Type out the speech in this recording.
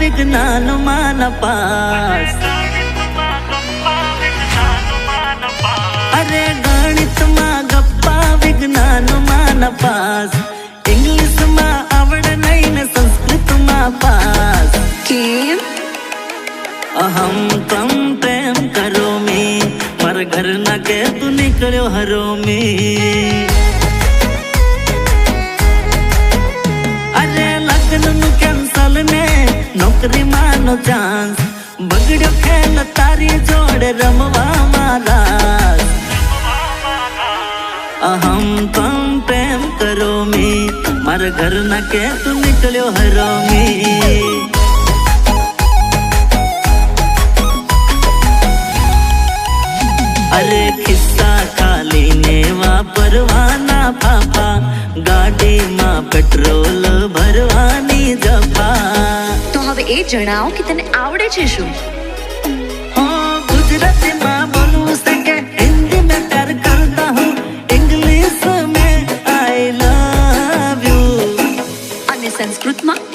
વિજ્ઞાનમાં નપાસ, અરે ગણિતમાં ગપ્પા વિજ્ઞાનમાં નપાસ, ઇંગ્લિશમાં આવડે નહીં ને સંસ્કૃતમાં પાસ. કેમ? અહમ તમ પ્રેમ કરો મી, મારા ઘરના કે તું નીકળ્યો હરોમી. અરે લગ્નનું કેન્સલ ને નોકરીમાં નો ચાન્સ, બગડ્યો ખેલ તારી જોડે રમવા મારા. અહમ તમ પ્રેમ કરો મી, મારા ઘરના કે તું નીકળ્યો હરોમી. અરે ખિસ્સા ખાલી ને વાપરવાના પાપા, ગાડીમાં પેટ્રોલ ભરવાની જપા. તો હવે એ જણાવો કે તને આવડે છે શું? ગુજરાતીમાં બોલવું છે કે હિન્દી में प्यार करता हूँ, इंग्लिश में आई लव यू. અને સંસ્કૃતમાં?